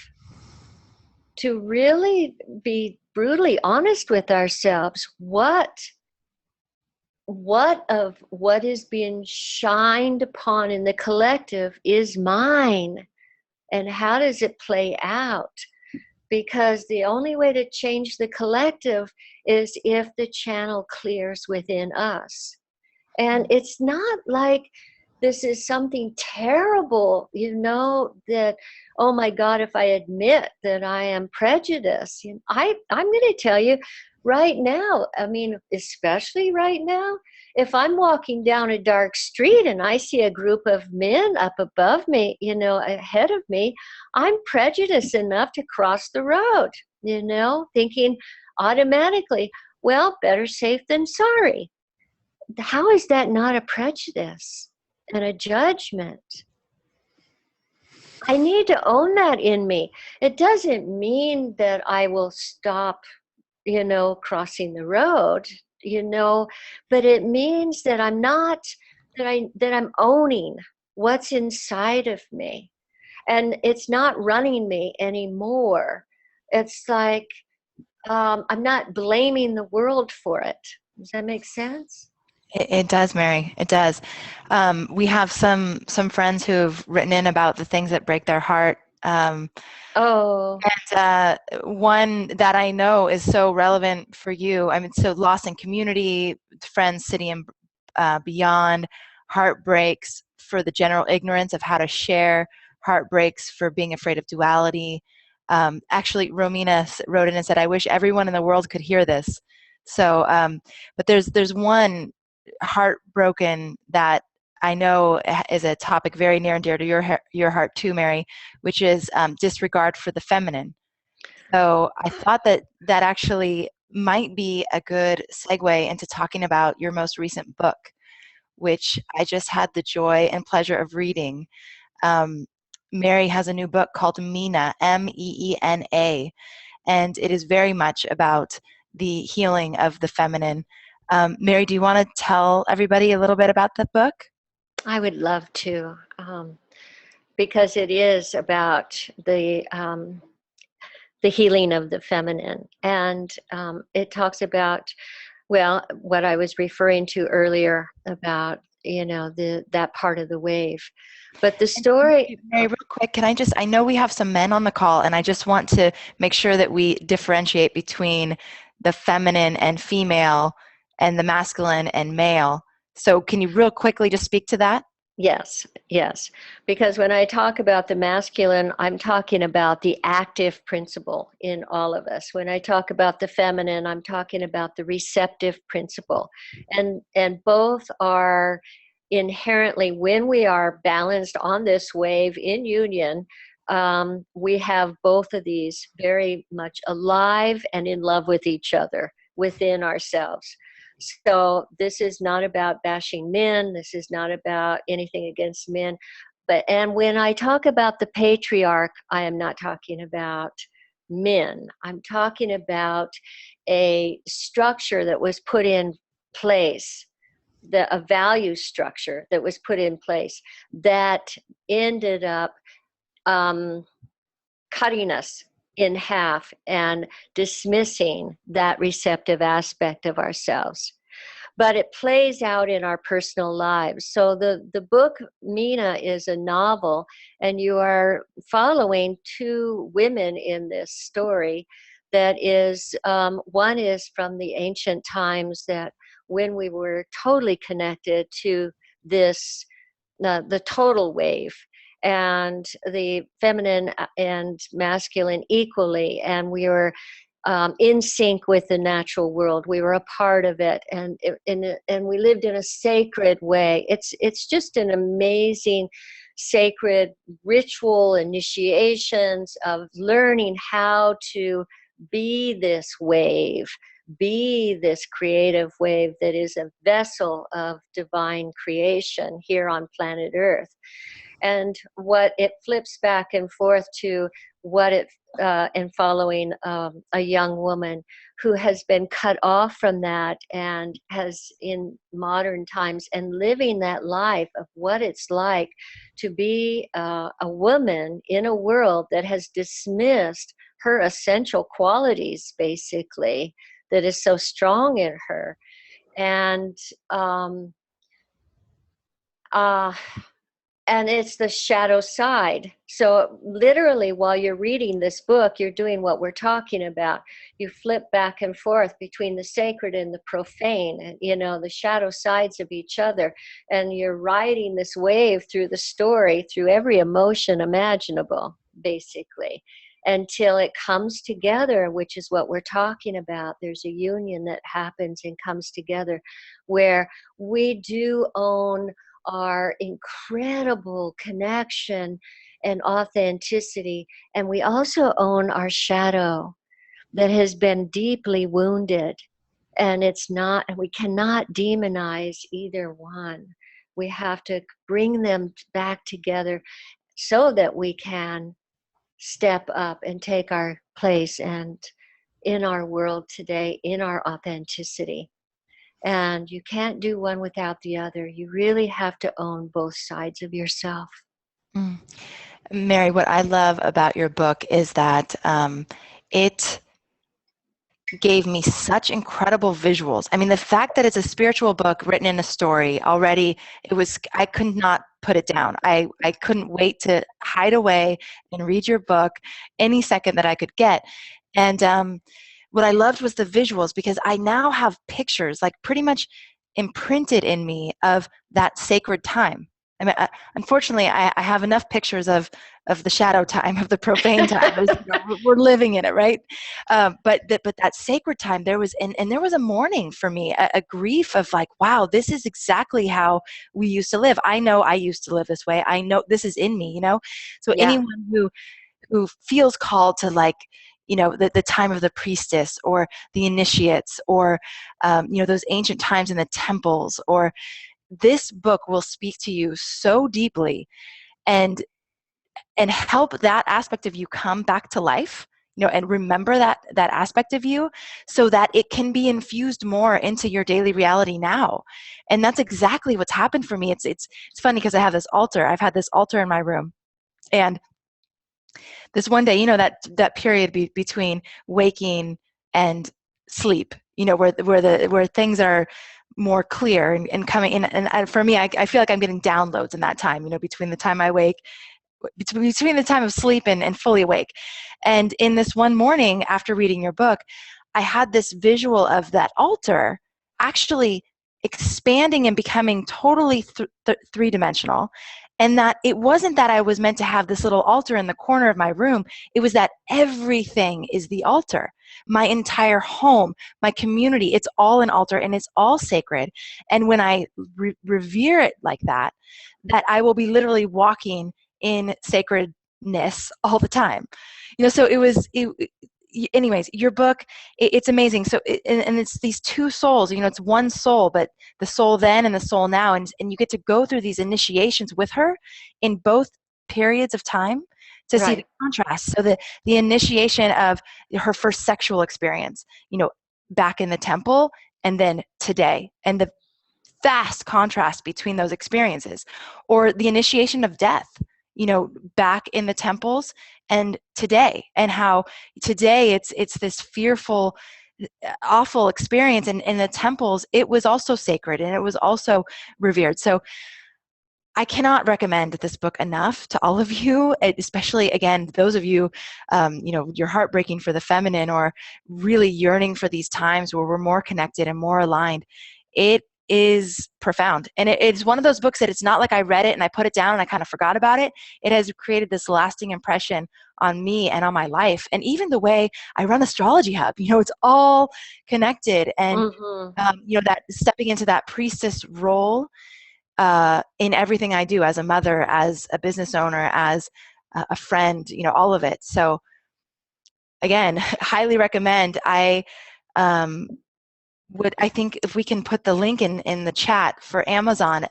to really be brutally honest with ourselves. What of what is being shined upon in the collective is mine, and how does it play out? Because the only way to change the collective is if the channel clears within us. And it's not like this is something terrible, that, oh my God, if I admit that I am prejudiced. I'm going to tell you right now, especially right now, if I'm walking down a dark street and I see a group of men up above me, ahead of me, I'm prejudiced enough to cross the road, thinking automatically, well, better safe than sorry. How is that not a prejudice and a judgment? I need to own that in me. It doesn't mean that I will stop, crossing the road, but it means that I'm not, that I'm owning what's inside of me. And it's not running me anymore. It's like, I'm not blaming the world for it. Does that make sense? It does, Mary. It does. We have some friends who have written in about the things that break their heart. Oh, One that I know is so relevant for you. So loss in community, friends, city, and beyond, heartbreaks for the general ignorance of how to share, heartbreaks for being afraid of duality. Actually, Romina wrote in and said, "I wish everyone in the world could hear this." So, but there's one heartbroken that I know is a topic very near and dear to your heart too, Mary, which is disregard for the feminine. So I thought that actually might be a good segue into talking about your most recent book, which I just had the joy and pleasure of reading. Um, Mary has a new book called Meena, Meena, and it is very much about the healing of the feminine. Mary, do you want to tell everybody a little bit about the book? I would love to, because it is about the healing of the feminine, and it talks about, well, what I was referring to earlier about that part of the wave, but the story. Mary, real quick, I know we have some men on the call, and I just want to make sure that we differentiate between the feminine and female and the masculine and male. So can you real quickly just speak to that? Yes, yes. Because when I talk about the masculine, I'm talking about the active principle in all of us. When I talk about the feminine, I'm talking about the receptive principle. And both are inherently, when we are balanced on this wave in union, we have both of these very much alive and in love with each other within ourselves. So this is not about bashing men. This is not about anything against men. And when I talk about the patriarch, I am not talking about men. I'm talking about a structure that was put in place, a value structure that was put in place that ended up cutting us in half and dismissing that receptive aspect of ourselves. but it plays out in our personal lives. So the book Mina is a novel, and you are following two women in this story. That is, one is from the ancient times, that when we were totally connected to this, the total wave, and the feminine and masculine equally, and we were in sync with the natural world. We were a part of it, and we lived in a sacred way. It's just an amazing sacred ritual initiations of learning how to be this wave, be this creative wave that is a vessel of divine creation here on planet Earth. And what it flips back and forth to, what it and following a young woman who has been cut off from that, and has in modern times, and living that life of what it's like to be a woman in a world that has dismissed her essential qualities, basically, that is so strong in her. And uh, and it's the shadow side. So literally, while you're reading this book, you're doing what we're talking about. You flip back and forth between the sacred and the profane, and, you know, the shadow sides of each other. And you're riding this wave through the story, through every emotion imaginable, basically, until it comes together, which is what we're talking about. There's a union that happens and comes together, where we do own our incredible connection and authenticity, and we also own our shadow that has been deeply wounded. And it's not, and we cannot demonize either one. We have to bring them back together so that we can step up and take our place and in our world today, in our authenticity. And you can't do one without the other. You really have to own both sides of yourself. Mm. Mary, what I love about your book is that it gave me such incredible visuals. I mean, the fact that it's a spiritual book written in a story already, I could not put it down. I couldn't wait to hide away and read your book any second that I could get. And what I loved was the visuals, because I now have pictures like pretty much imprinted in me of that sacred time. I mean, unfortunately, I have enough pictures of the shadow time, of the profane time. We're living in it, right? But that sacred time, there was, and there was a mourning for me, a grief of like, wow, this is exactly how we used to live. I know I used to live this way. I know this is in me, you know? So Yeah. anyone who feels called to, like, you know, the time of the priestess or the initiates, or you know, those ancient times in the temples, or this book will speak to you so deeply and help that aspect of you come back to life, you know, and remember that aspect of you, so that it can be infused more into your daily reality now. And that's exactly what's happened for me. It's funny, because I have this altar. I've had this altar in my room, and this one day, you know, that period between waking and sleep, you know, where things are more clear and coming in. And for me, I feel like I'm getting downloads in that time, you know, between the time I wake, between the time of sleep and fully awake. And in this one morning after reading your book, I had this visual of that altar actually expanding and becoming totally three-dimensional. And that it wasn't that I was meant to have this little altar in the corner of my room. It was that everything is the altar. My entire home, my community, it's all an altar, and it's all sacred. And when I revere it like that, that I will be literally walking in sacredness all the time. You know, so anyways, your book, it's amazing. So and it's these two souls, you know, it's one soul, but the soul then and the soul now, and you get to go through these initiations with her in both periods of time to see the Right. contrast. So the initiation of her first sexual experience, you know, back in the temple, and then today, and the vast contrast between those experiences, or the initiation of death, you know, back in the temples and today, and how today it's this fearful awful experience in the temples, it was also sacred and it was also revered. So I cannot recommend this book enough to all of you, especially again, those of you, you're heartbreaking for the feminine or really yearning for these times where we're more connected and more aligned. It is profound. And it's one of those books that it's not like I read it and I put it down and I kind of forgot about it. It has created this lasting impression on me and on my life. And even the way I run Astrology Hub, it's all connected. And, Mm-hmm. that stepping into that priestess role in everything I do as a mother, as a business owner, as a friend, all of it. So again, highly recommend. Um, I think if we can put the link in the chat for Amazon,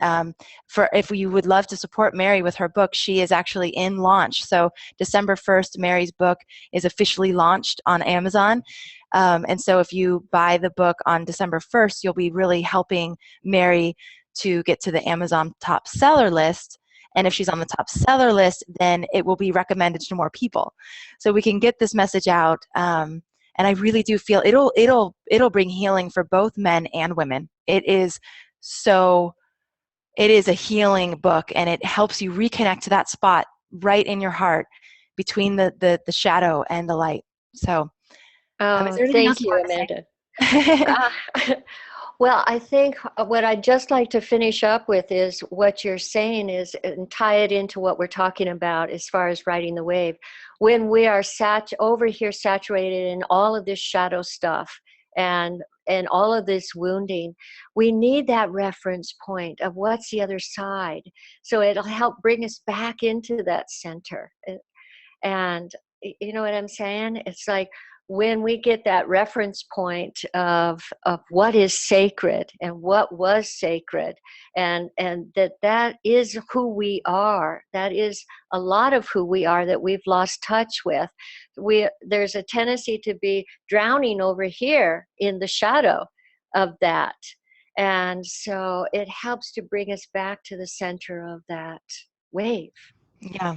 for if you would love to support Mary with her book, she is actually in launch. So December 1st, Mary's book is officially launched on Amazon. And so if you buy the book on December 1st, you'll be really helping Mary to get to the Amazon top seller list. And if she's on the top seller list, then it will be recommended to more people. So we can get this message out. And I really do feel it'll bring healing for both men and women. It is a healing book, and it helps you reconnect to that spot right in your heart between the shadow and the light. So, is Oh, there anything else thank you you, want Amanda. to say? Uh, well, I think what I'd just like to finish up with is what you're saying is, and tie it into what we're talking about as far as riding the wave. When we are over here saturated in all of this shadow stuff and all of this wounding, we need that reference point of what's the other side. So it'll help bring us back into that center. And you know what I'm saying? It's like when we get that reference point of what is sacred and what was sacred, and that is who we are. That is a lot of who we are that we've lost touch with. There's a tendency to be drowning over here in the shadow of that. And so it helps to bring us back to the center of that wave. Yeah,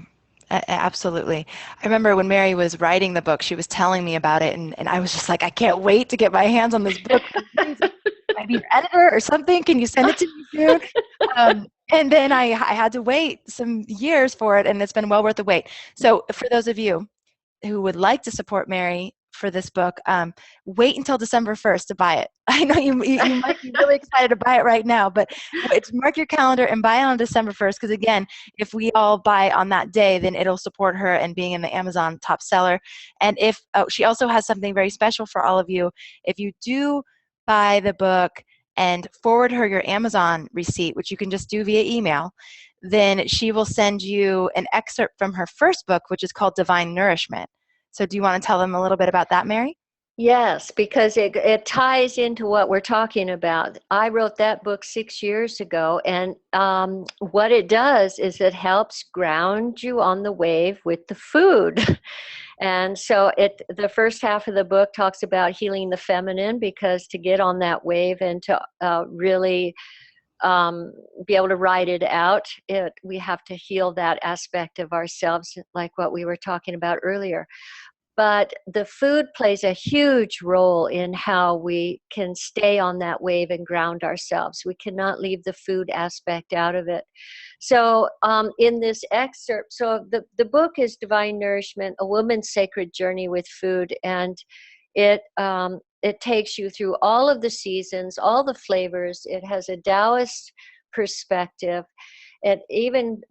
absolutely. I remember when Mary was writing the book, she was telling me about it, and I was just like, I can't wait to get my hands on this book. Please, can I be your editor or something? Can you send it to me soon? And then I had to wait some years for it, and it's been well worth the wait. So for those of you who would like to support Mary for this book, wait until December 1st to buy it. I know you might be really excited to buy it right now, but mark your calendar and buy it on December 1st, because again, if we all buy on that day, then it'll support her and being in the Amazon top seller. And she also has something very special for all of you. If you do buy the book and forward her your Amazon receipt, which you can just do via email, then she will send you an excerpt from her first book, which is called Divine Nourishment. So do you want to tell them a little bit about that, Mary? Yes, because it ties into what we're talking about. I wrote that book 6 years ago, and what it does is it helps ground you on the wave with the food. And so the first half of the book talks about healing the feminine, because to get on that wave and to really be able to ride it out, we have to heal that aspect of ourselves, like what we were talking about earlier. But the food plays a huge role in how we can stay on that wave and ground ourselves. We cannot leave the food aspect out of it. So in this excerpt, so the book is Divine Nourishment, A Woman's Sacred Journey with Food. And it takes you through all of the seasons, all the flavors. It has a Taoist perspective. It even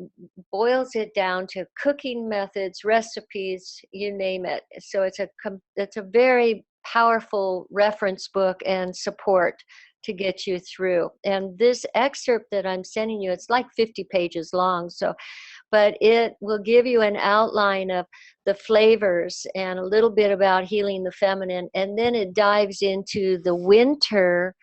boils it down to cooking methods, recipes, you name it. So it's a very powerful reference book and support to get you through. And this excerpt that I'm sending you, it's like 50 pages long. So, but it will give you an outline of the flavors and a little bit about healing the feminine. And then it dives into the winter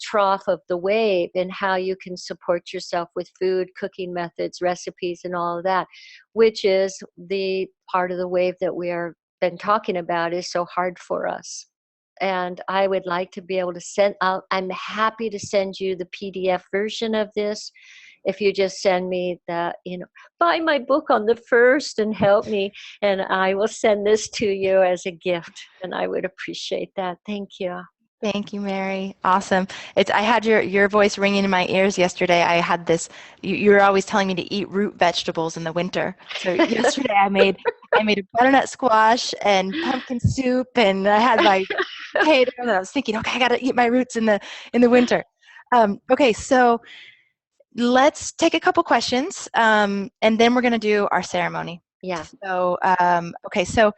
trough of the wave and how you can support yourself with food, cooking methods, recipes, and all of that, which is the part of the wave that we are been talking about is so hard for us. And I would like to be able to send out, I'm happy to send you the PDF version of this. if you just send me that, buy my book on the 1st and help me, and I will send this to you as a gift, and I would appreciate that. Thank you. Thank you, Mary. Awesome. I had your voice ringing in my ears yesterday. I had this, you were always telling me to eat root vegetables in the winter. So yesterday I made a butternut squash and pumpkin soup, and I had my potato, and I was thinking, okay, I got to eat my roots in the winter. Okay, so let's take a couple questions, and then we're going to do our ceremony. Yeah. So, okay, so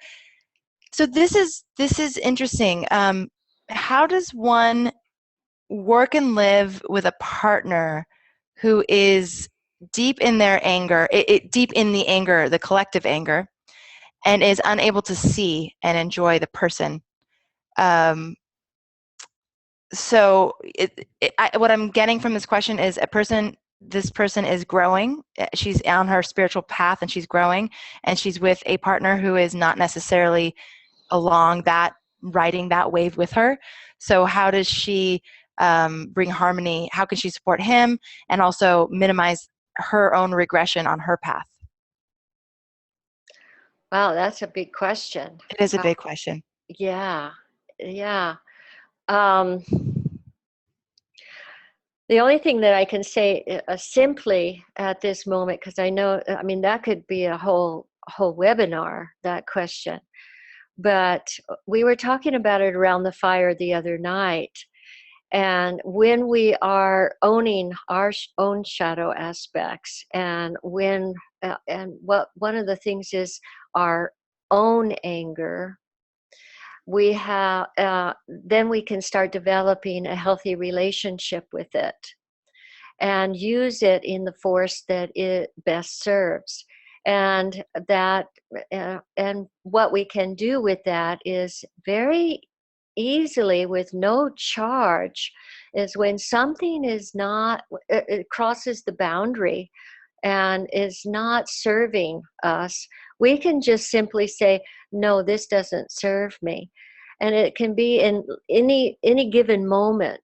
this is interesting. How does one work and live with a partner who is deep in their anger, deep in the anger, the collective anger, and is unable to see and enjoy the person? So what I'm getting from this question is this person is growing. She's on her spiritual path and she's growing, and she's with a partner who is not necessarily along that, riding that wave with her. So how does she bring harmony? How can she support him and also minimize her own regression on her path? Wow, that's a big question. It is a big question. Yeah, yeah. The only thing that I can say simply at this moment, because I know, I mean, that could be a whole webinar, that question. But we were talking about it around the fire the other night. And when we are owning our own shadow aspects, and when and what one of the things is our own anger, we have then we can start developing a healthy relationship with it and use it in the force that it best serves. And that and what we can do with that is very easily, with no charge, is when something is not, it crosses the boundary and is not serving us, we can just simply say, no, this doesn't serve me. And it can be in any given moment.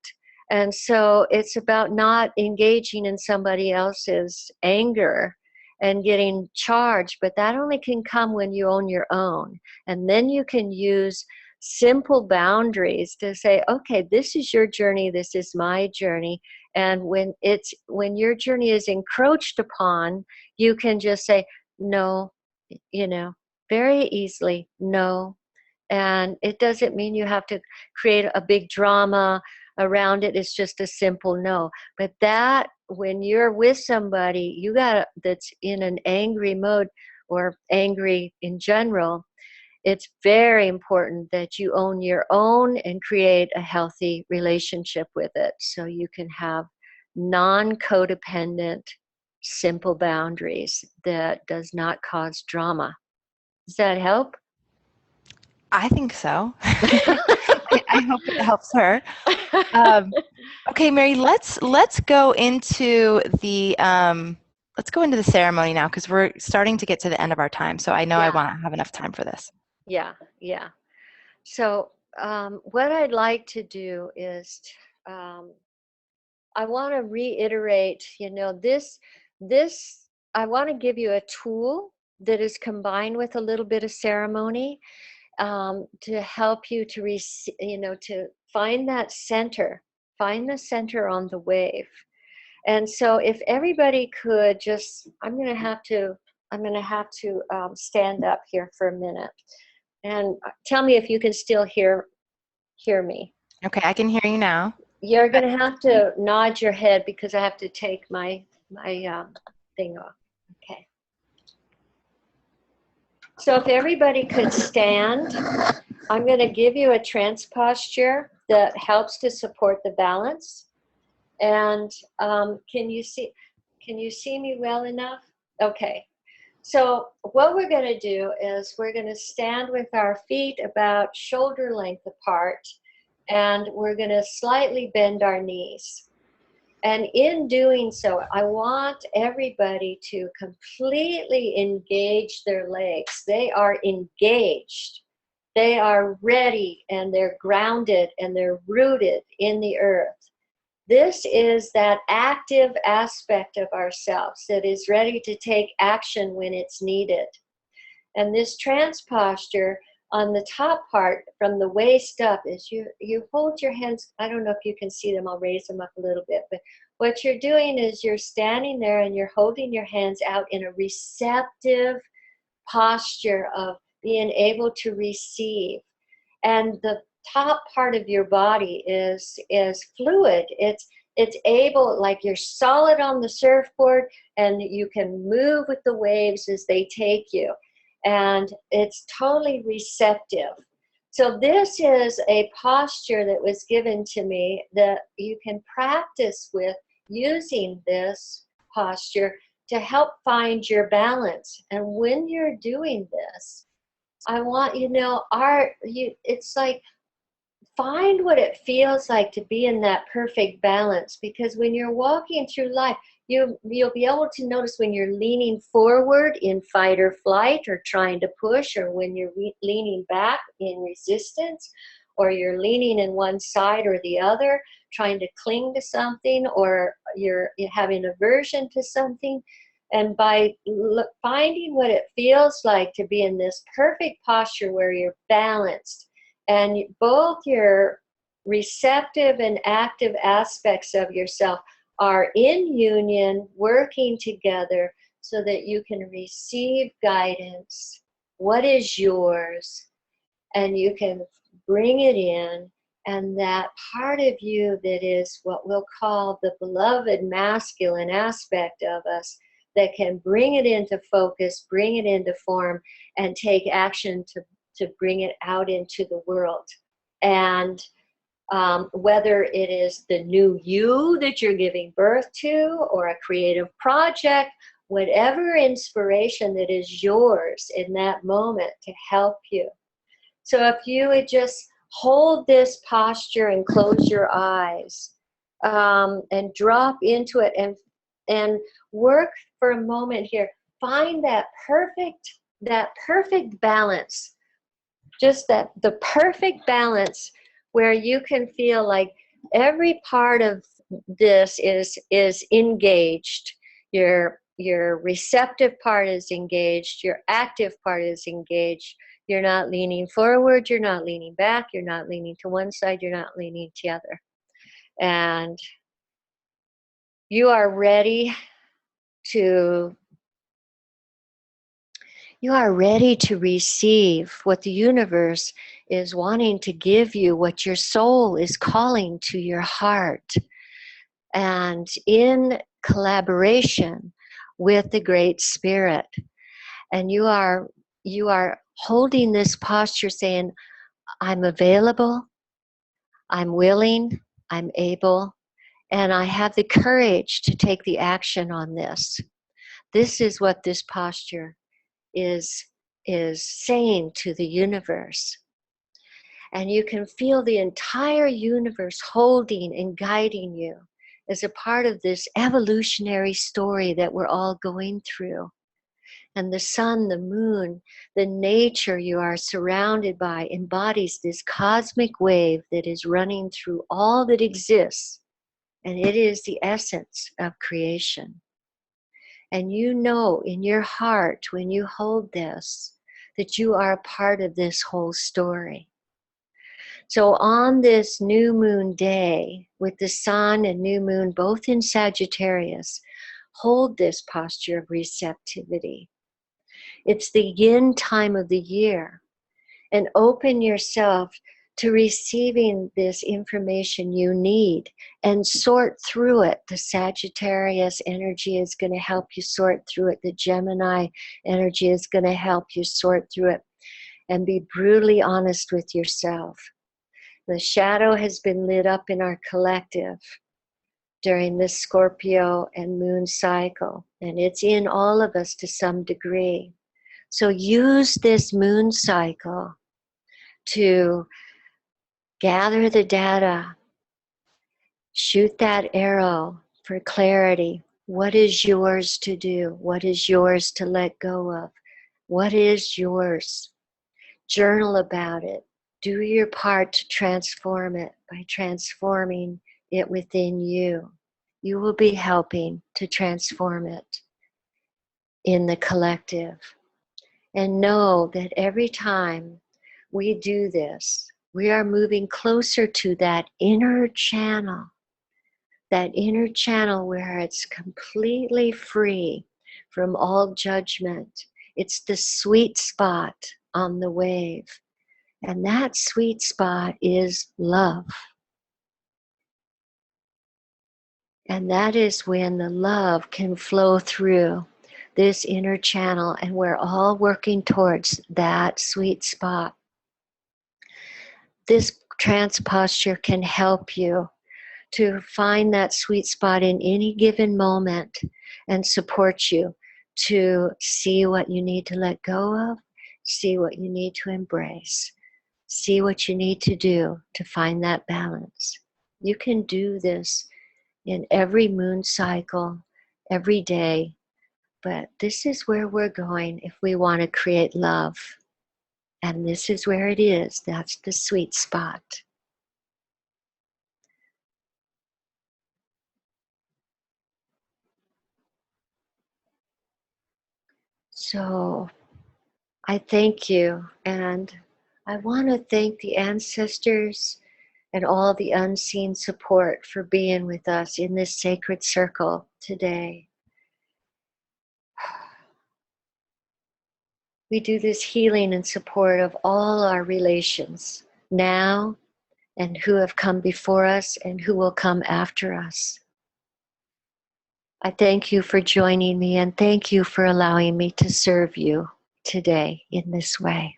And so it's about not engaging in somebody else's anger and getting charged, but that only can come when you own your own. And then you can use simple boundaries to say, okay, this is your journey, this is my journey. And when your journey is encroached upon, you can just say no, very easily, no. And it doesn't mean you have to create a big drama around it. It's just a simple no. But that, when you're with somebody that's in an angry mode or angry in general, it's very important that you own your own and create a healthy relationship with it, so you can have non-codependent, simple boundaries that does not cause drama. Does that help? I think so. I hope it helps her. Okay, Mary, let's go into the ceremony now, because we're starting to get to the end of our time. So I know I want to have enough time for this. Yeah. So what I'd like to do is, I want to reiterate, this, I want to give you a tool that is combined with a little bit of ceremony, to help you to to find that center, find the center on the wave. And so if everybody could just, I'm going to have to stand up here for a minute, and tell me if you can still hear me. Okay, I can hear you now. You're going to have to nod your head because I have to take my thing off. Okay. So if everybody could stand, I'm going to give you a trance posture that helps to support the balance. And can you see me well enough? Okay. So what we're going to do is we're going to stand with our feet about shoulder length apart, and we're going to slightly bend our knees. And in doing so, I want everybody to completely engage their legs. They are engaged. They are ready, and they're grounded, and they're rooted in the earth. This is that active aspect of ourselves that is ready to take action when it's needed. And this trance posture on the top part from the waist up is you hold your hands. I don't know if you can see them. I'll raise them up a little bit. But what you're doing is you're standing there and you're holding your hands out in a receptive posture of being able to receive. And the top part of your body is fluid. It's able, like you're solid on the surfboard, and you can move with the waves as they take you. And it's totally receptive. So this is a posture that was given to me that you can practice with, using this posture to help find your balance. And when you're doing this, I want it's like, find what it feels like to be in that perfect balance, because when you're walking through life, you'll be able to notice when you're leaning forward in fight or flight or trying to push, or when you're leaning back in resistance, or you're leaning in one side or the other, trying to cling to something, or you're having aversion to something. And by finding what it feels like to be in this perfect posture where you're balanced, and both your receptive and active aspects of yourself are in union, working together so that you can receive guidance, what is yours, and you can bring it in. And that part of you that is what we'll call the beloved masculine aspect of us, that can bring it into focus, bring it into form, and take action to bring it out into the world. And whether it is the new you that you're giving birth to, or a creative project, whatever inspiration that is yours in that moment to help you. So if you would just hold this posture and close your eyes, and drop into it, and work for a moment here. Find that perfect balance. Just the perfect balance where you can feel like every part of this is engaged. Your receptive part is engaged. Your active part is engaged. You're not leaning forward. You're not leaning back. You're not leaning to one side. You're not leaning to the other. And you are ready to receive what the universe is wanting to give you, what your soul is calling to your heart. And in collaboration with the Great Spirit. And you are holding this posture saying, I'm available, I'm willing, I'm able, and I have the courage to take the action on this. This is what this posture is saying to the universe. And you can feel the entire universe holding and guiding you as a part of this evolutionary story that we're all going through. And the sun, the moon, the nature you are surrounded by embodies this cosmic wave that is running through all that exists. And it is the essence of creation. And you know in your heart, when you hold this, that you are a part of this whole story. So on this new moon day, with the sun and new moon both in Sagittarius, hold this posture of receptivity. It's the yin time of the year. And open yourself to receiving this information you need and sort through it. The Sagittarius energy is going to help you sort through it. The Gemini energy is going to help you sort through it. And be brutally honest with yourself. The shadow has been lit up in our collective during this Scorpio and moon cycle. And it's in all of us to some degree. So use this moon cycle to gather the data, shoot that arrow for clarity. What is yours to do? What is yours to let go of? What is yours? Journal about it. Do your part to transform it by transforming it within you, you will be helping to transform it in the collective. And know that every time we do this, we are moving closer to that inner channel where it's completely free from all judgment. It's the sweet spot on the wave. And that sweet spot is love. And that is when the love can flow through this inner channel, and we're all working towards that sweet spot. This trance posture can help you to find that sweet spot in any given moment and support you to see what you need to let go of, see what you need to embrace, see what you need to do to find that balance. You can do this in every moon cycle, every day, but this is where we're going if we want to create love. And this is where it is. That's the sweet spot. So I thank you, and I want to thank the ancestors and all the unseen support for being with us in this sacred circle today. We do this healing and support of all our relations now, and who have come before us and who will come after us. I thank you for joining me, and thank you for allowing me to serve you today in this way.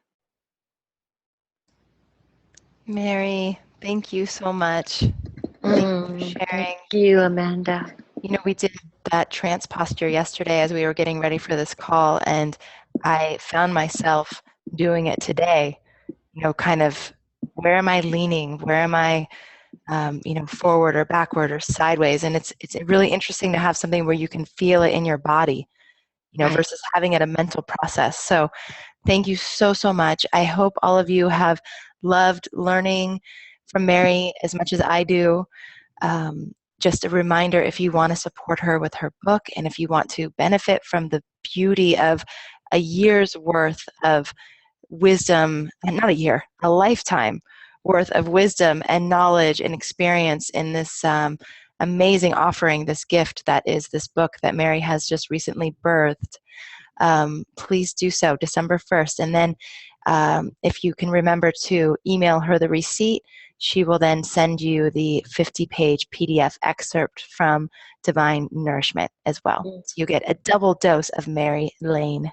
Mary, thank you so much. Thank you for sharing. Thank you, Amanda. You know, we did that trance posture yesterday as we were getting ready for this call, and I found myself doing it today. You know, kind of, where am I leaning? Where am I, forward or backward or sideways? And it's really interesting to have something where you can feel it in your body, Right. versus having it a mental process. So thank you so, so much. I hope all of you have loved learning from Mary as much as I do. Just a reminder, if you want to support her with her book, and if you want to benefit from the beauty of a year's worth of wisdom, and not a year, a lifetime worth of wisdom and knowledge and experience in this amazing offering, this gift that is this book that Mary has just recently birthed, please do so December 1st. And then if you can remember to email her the receipt, she will then send you the 50-page PDF excerpt from Divine Nourishment as well. So you get a double dose of Mary Lane.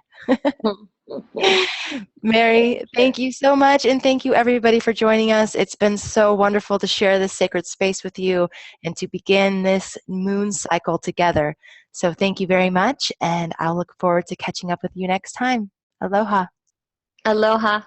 Mary, thank you so much, and thank you everybody for joining us. It's been so wonderful to share this sacred space with you and to begin this moon cycle together. So thank you very much, and I'll look forward to catching up with you next time. Aloha. Aloha.